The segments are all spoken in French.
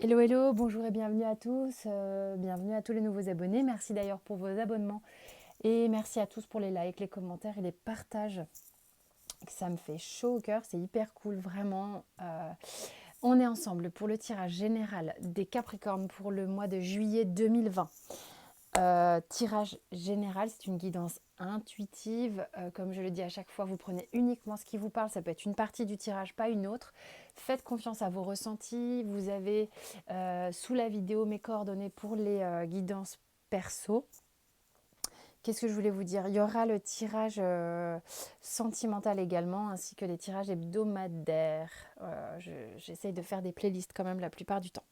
Hello, hello, bonjour et bienvenue à tous, bienvenue à tous les nouveaux abonnés. Merci d'ailleurs pour vos abonnements et merci à tous pour les likes, les commentaires et les partages. Ça me fait chaud au cœur, c'est hyper cool, vraiment. On est ensemble pour le tirage général des Capricornes pour le mois de juillet 2020. Tirage général, c'est une guidance intuitive. Comme je le dis à chaque fois, vous prenez uniquement ce qui vous parle. Ça peut être une partie du tirage, pas une autre. Faites confiance à vos ressentis. Vous avez sous la vidéo mes coordonnées pour les guidances perso. Qu'est-ce que je voulais vous dire? Il y aura le tirage sentimental également, ainsi que les tirages hebdomadaires. J'essaye de faire des playlists quand même la plupart du temps.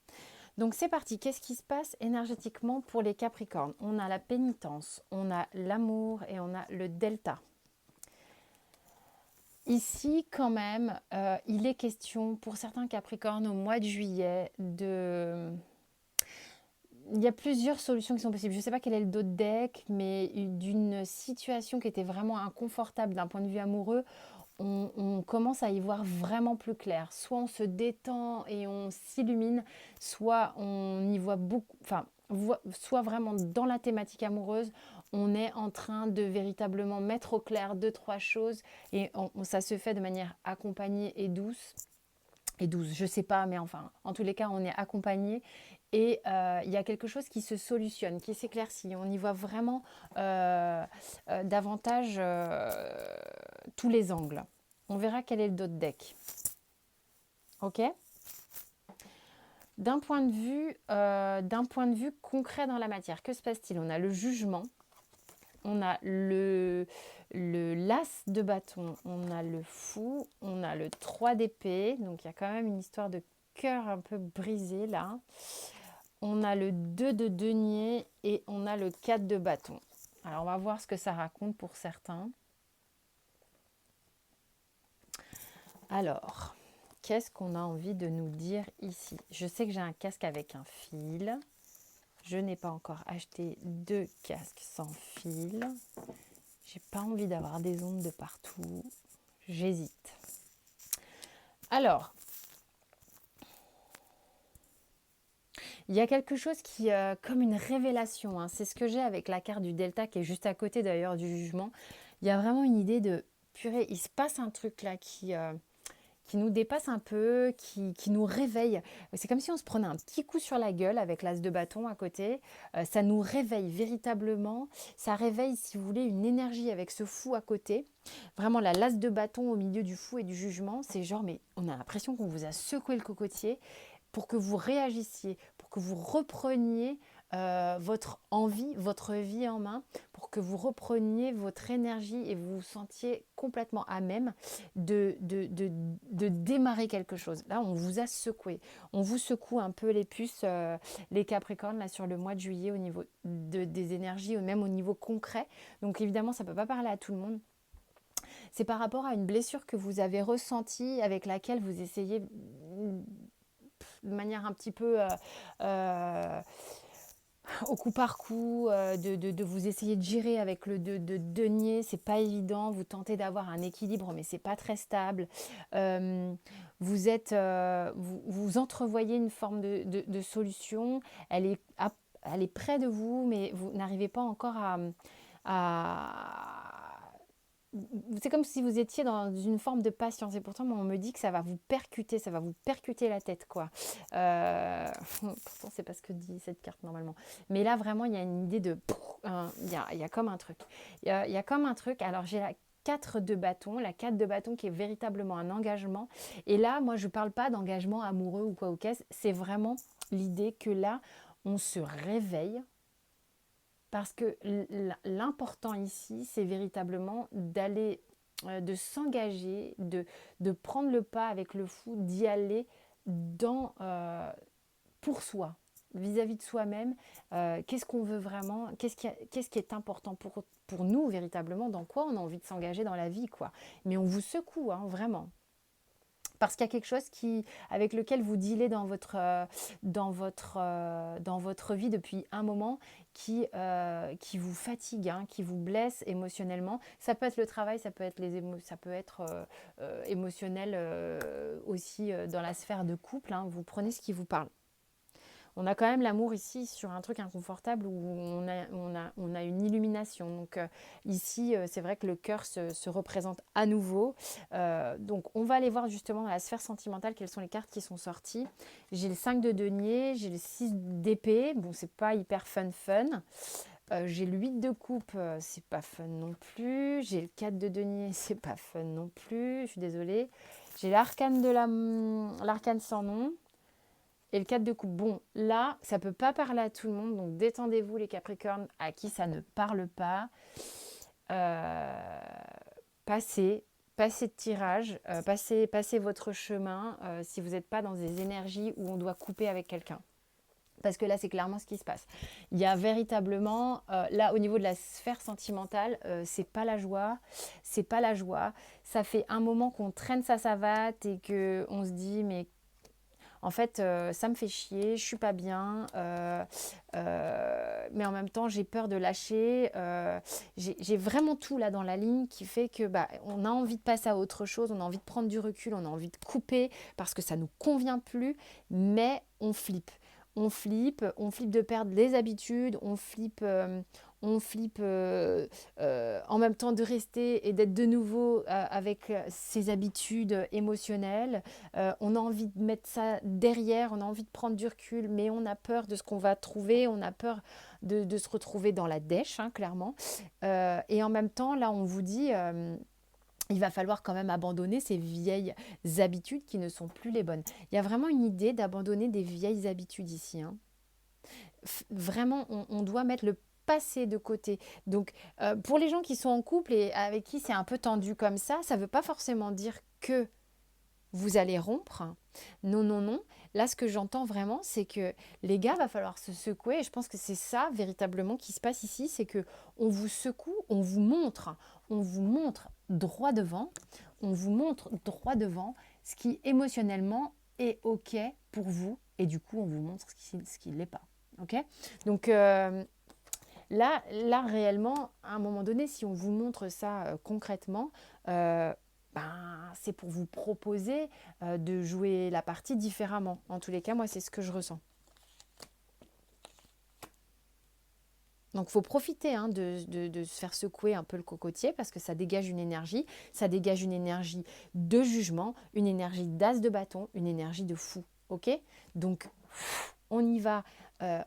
Donc c'est parti, qu'est-ce qui se passe énergétiquement pour les Capricornes? On a la pénitence, on a l'amour et on a le delta. Ici quand même, il est question pour certains Capricornes au mois de juillet de... Il y a plusieurs solutions qui sont possibles. Je ne sais pas quel est le dos de deck, mais d'une situation qui était vraiment inconfortable d'un point de vue amoureux, on commence à y voir vraiment plus clair. Soit on se détend et on s'illumine, soit on y voit beaucoup, enfin, soit vraiment dans la thématique amoureuse, on est en train de véritablement mettre au clair deux, trois choses et ça se fait de manière accompagnée et douce. Et douce, je sais pas, mais enfin, en tous les cas, on est accompagné et il y a quelque chose qui se solutionne, qui s'éclaircit. On y voit vraiment davantage tous les angles. On verra quel est le dos de deck. Ok. D'un point de vue concret dans la matière, que se passe-t-il? On a le jugement, on a le l'as de bâton, on a le fou, on a le 3 d'épée. Donc il y a quand même une histoire de cœur un peu brisé là. On a le 2 de denier et on a le 4 de bâton. Alors on va voir ce que ça raconte pour certains. Alors, qu'est-ce qu'on a envie de nous dire ici? Je sais que j'ai un casque avec un fil. Je n'ai pas encore acheté de casque sans fil. J'ai pas envie d'avoir des ondes de partout. J'hésite. Alors, il y a quelque chose qui, comme une révélation, hein, c'est ce que j'ai avec la carte du delta qui est juste à côté d'ailleurs du jugement. Il y a vraiment une idée de, purée, il se passe un truc là qui nous dépasse un peu, qui nous réveille. C'est comme si on se prenait un petit coup sur la gueule avec l'as de bâton à côté. Ça nous réveille véritablement. Ça réveille, si vous voulez, une énergie avec ce fou à côté. Vraiment, la l'as de bâton au milieu du fou et du jugement, c'est genre, mais on a l'impression qu'on vous a secoué le cocotier pour que vous réagissiez, pour que vous repreniez votre envie, votre vie en main, pour que vous repreniez votre énergie et vous vous sentiez complètement à même de démarrer quelque chose. Là, on vous a secoué. On vous secoue un peu les puces, les Capricornes, là, sur le mois de juillet au niveau des énergies, ou même au niveau concret. Donc évidemment, ça ne peut pas parler à tout le monde. C'est par rapport à une blessure que vous avez ressentie, avec laquelle vous essayez de manière un petit peu au coup par coup, de vous essayer de gérer avec le de denier. C'est pas évident. Vous tentez d'avoir un équilibre, mais c'est pas très stable. Euh, vous entrevoyez une forme de solution. Elle est près de vous, mais vous n'arrivez pas encore à c'est comme si vous étiez dans une forme de patience. Et pourtant, moi, on me dit que ça va vous percuter la tête, quoi. Pourtant, c'est pas ce que dit cette carte normalement. Mais là, vraiment, il y a une idée de... Il y a comme un truc. Il y a comme un truc. Alors, j'ai la 4 de bâton, la 4 de bâton qui est véritablement un engagement. Et là, moi, je parle pas d'engagement amoureux ou quoi ou qu'est-ce. C'est vraiment l'idée que là, on se réveille, parce que l'important ici, c'est véritablement d'aller, de s'engager, de prendre le pas avec le fou, d'y aller dans, pour soi, vis-à-vis de soi-même. Qu'est-ce qu'on veut vraiment? Qu'est-ce qui est important pour nous véritablement? Dans quoi on a envie de s'engager dans la vie, quoi. Mais on vous secoue, hein, vraiment. Parce qu'il y a quelque chose avec lequel vous dealez dans votre vie depuis un moment qui vous fatigue, hein, qui vous blesse émotionnellement. Ça peut être le travail, ça peut être émotionnel aussi dans la sphère de couple, hein. Vous prenez ce qui vous parle. On a quand même l'amour ici sur un truc inconfortable où on a une illumination. Donc ici, c'est vrai que le cœur se représente à nouveau. Donc on va aller voir justement dans la sphère sentimentale quelles sont les cartes qui sont sorties. J'ai le 5 de denier, j'ai le 6 d'épée. Bon, c'est pas hyper fun. J'ai le 8 de coupe, c'est pas fun non plus. J'ai le 4 de denier, c'est pas fun non plus. Je suis désolée. J'ai l'arcane sans nom. Et le 4 de coupe, bon, là, ça peut pas parler à tout le monde, donc détendez-vous les Capricornes à qui ça ne parle pas. Euh, passez, passez de tirage, passez votre chemin si vous n'êtes pas dans des énergies où on doit couper avec quelqu'un. Parce que là, c'est clairement ce qui se passe. Il y a véritablement, là, au niveau de la sphère sentimentale, c'est pas la joie. C'est pas la joie. Ça fait un moment qu'on traîne sa savate et qu'on se dit, mais en fait, ça me fait chier, je suis pas bien, mais en même temps, j'ai peur de lâcher. J'ai vraiment tout là dans la ligne qui fait que on a envie de passer à autre chose, on a envie de prendre du recul, on a envie de couper parce que ça nous convient plus, mais on flippe. On flippe de perdre les habitudes, on flippe en même temps de rester et d'être de nouveau avec ses habitudes émotionnelles. On a envie de mettre ça derrière, on a envie de prendre du recul, mais on a peur de ce qu'on va trouver, on a peur de se retrouver dans la dèche, hein, clairement. Et en même temps, là, on vous dit, il va falloir quand même abandonner ces vieilles habitudes qui ne sont plus les bonnes. Il y a vraiment une idée d'abandonner des vieilles habitudes ici, hein. Vraiment, on doit mettre le passé de côté. Donc, pour les gens qui sont en couple et avec qui c'est un peu tendu comme ça ne veut pas forcément dire que vous allez rompre. Non, non, non. Là, ce que j'entends vraiment, c'est que les gars, va falloir se secouer. Et je pense que c'est ça véritablement qui se passe ici, c'est que on vous secoue, on vous montre droit devant, on vous montre droit devant ce qui émotionnellement est ok pour vous, et du coup, on vous montre ce qui ne l'est pas. Ok. Donc là, réellement, à un moment donné, si on vous montre ça concrètement, euh, c'est pour vous proposer de jouer la partie différemment. En tous les cas, moi, c'est ce que je ressens. Donc, il faut profiter hein, de se faire secouer un peu le cocotier parce que ça dégage une énergie de jugement, une énergie d'as de bâton, une énergie de fou. Ok. Donc, on y va,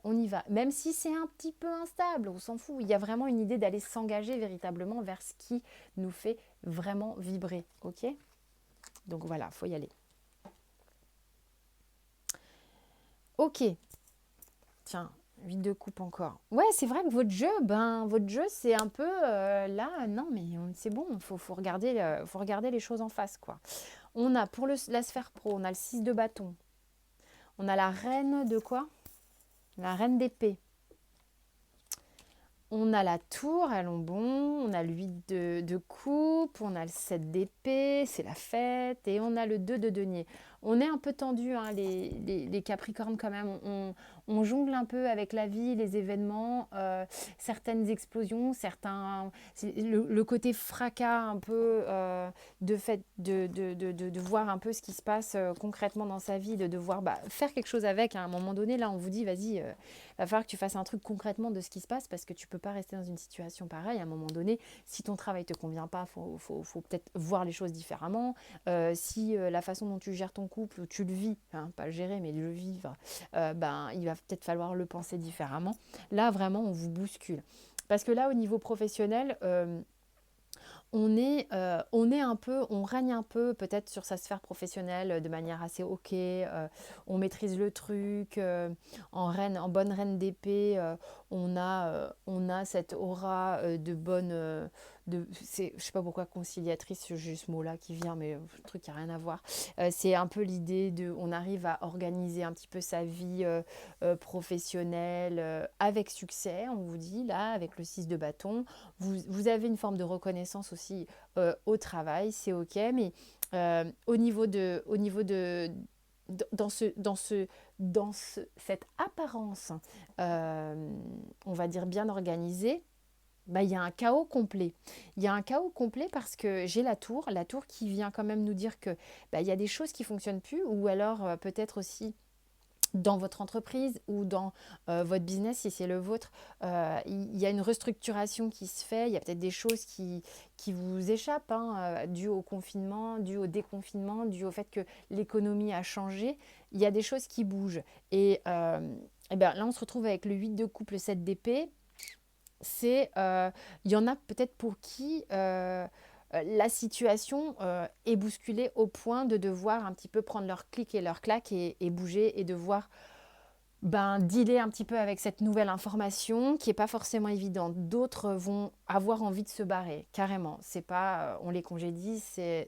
on y va. Même si c'est un petit peu instable, on s'en fout. Il y a vraiment une idée d'aller s'engager véritablement vers ce qui nous fait vraiment vibrer. Ok. Donc voilà, faut y aller. Ok, tiens, 8 de coupe encore. Ouais, c'est vrai que votre jeu, c'est un peu là, non, mais c'est bon, faut regarder les choses en face, quoi. On a pour la sphère pro, on a le 6 de bâton. On a la reine de quoi? La reine d'épée. On a la tour, allons bon, on a le 8 de coupe, on a le 7 d'épée, c'est la fête, et on a le 2 de denier. On est un peu tendu, hein, les Capricornes quand même, on jongle un peu avec la vie, les événements, certaines explosions, le côté fracas un peu, de fait de voir un peu ce qui se passe concrètement dans sa vie, de devoir faire quelque chose avec, hein. À un moment donné, là on vous dit, vas-y, va falloir que tu fasses un truc concrètement de ce qui se passe parce que tu peux pas rester dans une situation pareille. À un moment donné, si ton travail te convient pas, faut peut-être voir les choses différemment. Si la façon dont tu gères ton couple, ou tu le vis, hein, pas le gérer, mais le vivre, il va peut-être falloir le penser différemment. Là, vraiment, on vous bouscule. Parce que là, au niveau professionnel, on règne un peu peut-être sur sa sphère professionnelle de manière assez ok, on maîtrise le truc, en bonne reine d'épée, on a cette aura de bonne, je sais pas pourquoi conciliatrice, j'ai ce mot-là qui vient, mais le truc qui n'a rien à voir. C'est un peu l'idée on arrive à organiser un petit peu sa vie professionnelle avec succès, on vous dit là, avec le 6 de bâton. Vous avez une forme de reconnaissance aussi au travail, c'est ok, mais dans cette apparence, on va dire bien organisée, il y a un chaos complet. Il y a un chaos complet parce que j'ai la tour qui vient quand même nous dire que il y a des choses qui fonctionnent plus, ou alors peut-être aussi dans votre entreprise ou dans votre business, si c'est le vôtre, il y a une restructuration qui se fait. Il y a peut-être des choses qui vous échappent, hein, dues au confinement, dues au déconfinement, dues au fait que l'économie a changé. Il y a des choses qui bougent. Et bien, là, on se retrouve avec le 8 de coupe, le 7 d'épée. Il y en a peut-être pour qui la situation est bousculée au point de devoir un petit peu prendre leur clic et leur claque et bouger et devoir dealer un petit peu avec cette nouvelle information qui n'est pas forcément évidente. D'autres vont avoir envie de se barrer, carrément. C'est pas, on les congédie,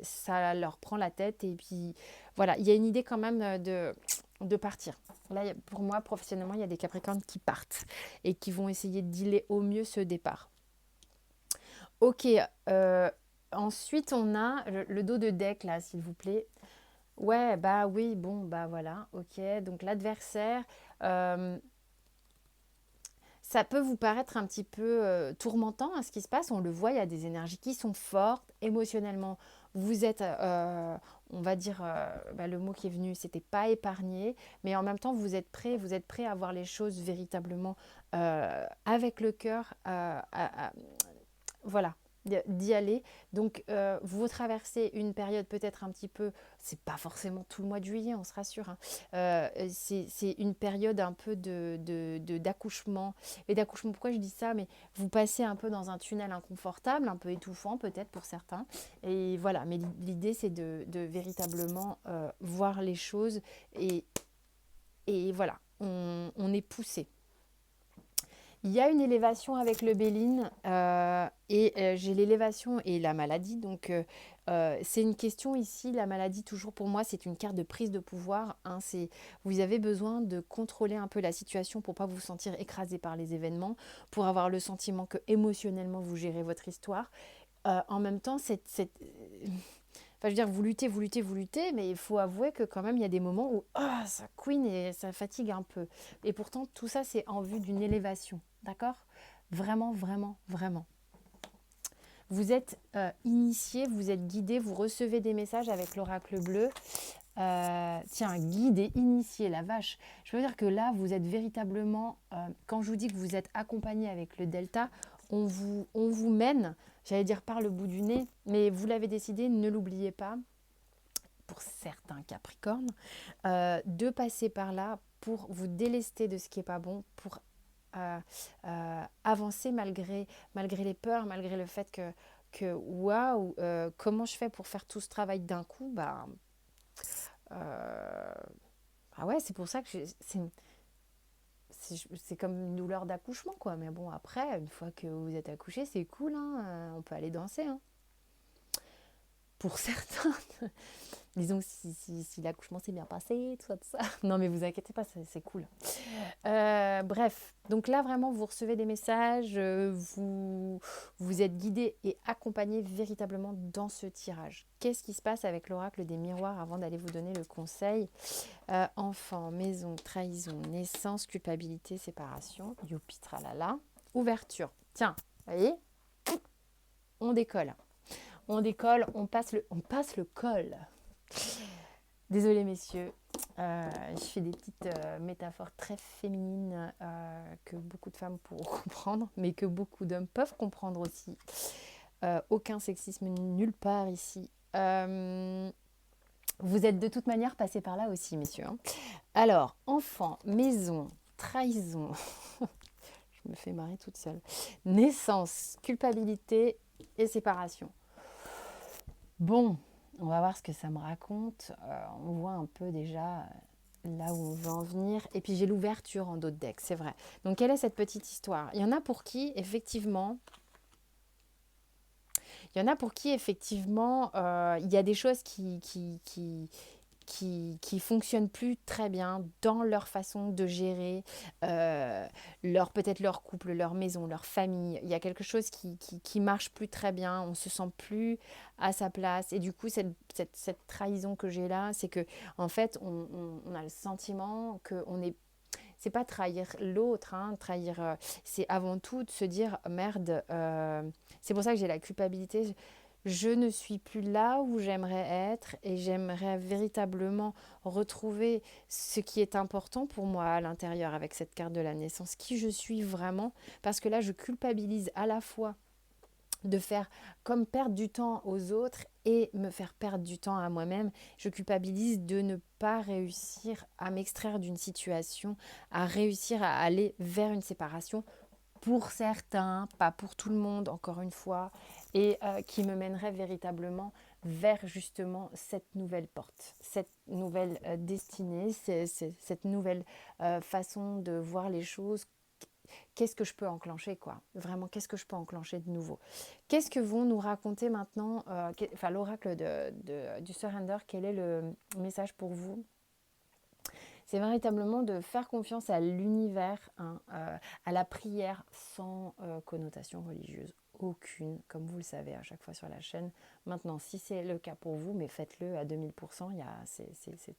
ça leur prend la tête. Et puis, voilà, il y a une idée quand même de partir. Là, pour moi, professionnellement, il y a des Capricornes qui partent et qui vont essayer de dealer au mieux ce départ. Ok, ensuite, on a le dos de deck, là, s'il vous plaît. Ouais, bah oui, bon, bah voilà, ok. Donc l'adversaire, euh, ça peut vous paraître un petit peu tourmentant, hein, ce qui se passe. On le voit, il y a des énergies qui sont fortes. Émotionnellement, vous êtes, on va dire, le mot qui est venu, c'était pas épargné. Mais en même temps, vous êtes prêt à voir les choses véritablement avec le cœur, voilà, d'y aller. Donc, vous traversez une période peut-être un petit peu, c'est pas forcément tout le mois de juillet, on se rassure, hein. C'est une période un peu d'accouchement. Et d'accouchement, pourquoi je dis ça? Mais vous passez un peu dans un tunnel inconfortable, un peu étouffant peut-être pour certains. Et voilà, mais l'idée c'est de véritablement voir les choses et voilà, on est poussé. Il y a une élévation avec le Béline j'ai l'élévation et la maladie. Donc, c'est une question ici. La maladie, toujours pour moi, c'est une carte de prise de pouvoir, hein. Vous avez besoin de contrôler un peu la situation pour ne pas vous sentir écrasé par les événements, pour avoir le sentiment que émotionnellement, vous gérez votre histoire. En même temps, enfin, je veux dire, vous luttez, mais il faut avouer que quand même, il y a des moments où ça couine et ça fatigue un peu. Et pourtant, tout ça, c'est en vue d'une élévation, d'accord? Vraiment, vraiment, vraiment. Vous êtes initié, vous êtes guidé, vous recevez des messages avec l'oracle bleu. Tiens, guidé, initié, la vache. Je veux dire que là, vous êtes véritablement, quand je vous dis que vous êtes accompagné avec le delta, on vous mène, j'allais dire par le bout du nez, mais vous l'avez décidé, ne l'oubliez pas, pour certains Capricornes, de passer par là pour vous délester de ce qui n'est pas bon, pour avancer malgré les peurs, malgré le fait que waouh, comment je fais pour faire tout ce travail d'un coup, ah ouais, c'est pour ça que c'est comme une douleur d'accouchement, quoi. Mais bon, après, une fois que vous êtes accouché, c'est cool, hein, on peut aller danser, hein. Pour certains, disons si l'accouchement s'est bien passé, tout ça. Non, mais vous inquiétez pas, c'est cool. Bref, donc là vraiment vous recevez des messages, vous êtes guidé et accompagné véritablement dans ce tirage. Qu'est-ce qui se passe avec l'oracle des miroirs avant d'aller vous donner le conseil? Enfant, maison, trahison, naissance, culpabilité, séparation, youpi tralala, ouverture. Tiens, vous voyez, on décolle. On décolle, on passe le col. Désolée messieurs, je fais des petites métaphores très féminines que beaucoup de femmes pourront comprendre, mais que beaucoup d'hommes peuvent comprendre aussi. Aucun sexisme nulle part ici. Vous êtes de toute manière passés par là aussi, messieurs, hein. Alors, enfant, maison, trahison, je me fais marrer toute seule, naissance, culpabilité et séparation. Bon, on va voir ce que ça me raconte. On voit un peu déjà là où on veut en venir. Et puis j'ai l'ouverture en dos de deck, c'est vrai. Donc quelle est cette petite histoire? Il y en a pour qui, effectivement, il y a des choses qui fonctionnent plus très bien dans leur façon de gérer peut-être leur couple, leur maison, leur famille. Il y a quelque chose qui marche plus très bien, on se sent plus à sa place. Et du coup, cette trahison que j'ai là, c'est que en fait, on a le sentiment qu'on est... C'est pas trahir l'autre, hein, c'est avant tout de se dire merde. C'est pour ça que j'ai la culpabilité. Je ne suis plus là où j'aimerais être et j'aimerais véritablement retrouver ce qui est important pour moi à l'intérieur avec cette carte de la naissance, qui je suis vraiment, parce que là, je culpabilise à la fois de faire comme perdre du temps aux autres et me faire perdre du temps à moi-même. Je culpabilise de ne pas réussir à m'extraire d'une situation, à réussir à aller vers une séparation pour certains, pas pour tout le monde, encore une fois, et qui me mènerait véritablement vers justement cette nouvelle porte, cette nouvelle destinée, cette nouvelle façon de voir les choses. Qu'est-ce que je peux enclencher, quoi? Vraiment, qu'est-ce que je peux enclencher de nouveau? Qu'est-ce que vont nous raconter maintenant, enfin l'oracle du surrender, quel est le message pour vous? C'est véritablement de faire confiance à l'univers, hein, à la prière sans connotation religieuse. Aucune, comme vous le savez à chaque fois sur la chaîne. Maintenant, si c'est le cas pour vous, mais faites-le à 2000%, c'est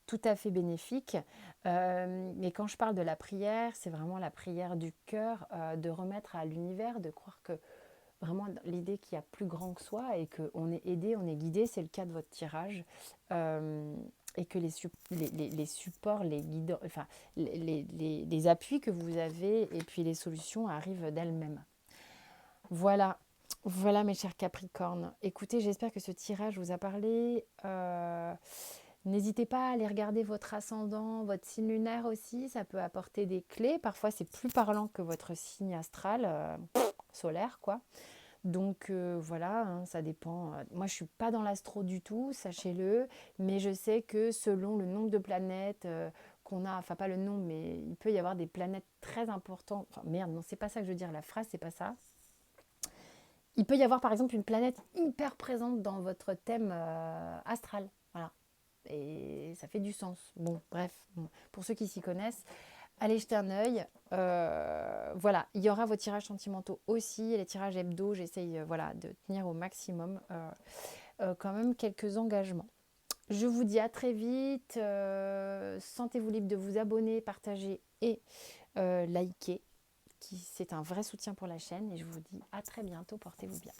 tout à fait bénéfique. Mais quand je parle de la prière, c'est vraiment la prière du cœur, de remettre à l'univers, de croire que vraiment l'idée qu'il y a plus grand que soi et qu'on est aidé, on est guidé, c'est le cas de votre tirage. Et que les supports, les guidants, enfin, les appuis que vous avez et puis les solutions arrivent d'elles-mêmes. Voilà, voilà mes chers Capricornes. Écoutez, j'espère que ce tirage vous a parlé. N'hésitez pas à aller regarder votre ascendant, votre signe lunaire aussi, ça peut apporter des clés. Parfois, c'est plus parlant que votre signe astral, solaire, quoi. Donc voilà, hein, ça dépend. Moi, je ne suis pas dans l'astro du tout, sachez-le, mais je sais que selon le nombre de planètes qu'on a, enfin pas le nombre, mais il peut y avoir des planètes très importantes. Enfin merde, non, c'est pas ça que je veux dire, la phrase, c'est pas ça. Il peut y avoir par exemple une planète hyper présente dans votre thème astral. Voilà. Et ça fait du sens. Bon, bref, bon. Pour ceux qui s'y connaissent, allez jeter un œil. Voilà, il y aura vos tirages sentimentaux aussi, et les tirages hebdo, j'essaye voilà, de tenir au maximum quand même quelques engagements. Je vous dis à très vite. Sentez-vous libre de vous abonner, partager et liker. C'est un vrai soutien pour la chaîne. Et je vous dis à très bientôt. Portez-vous bien.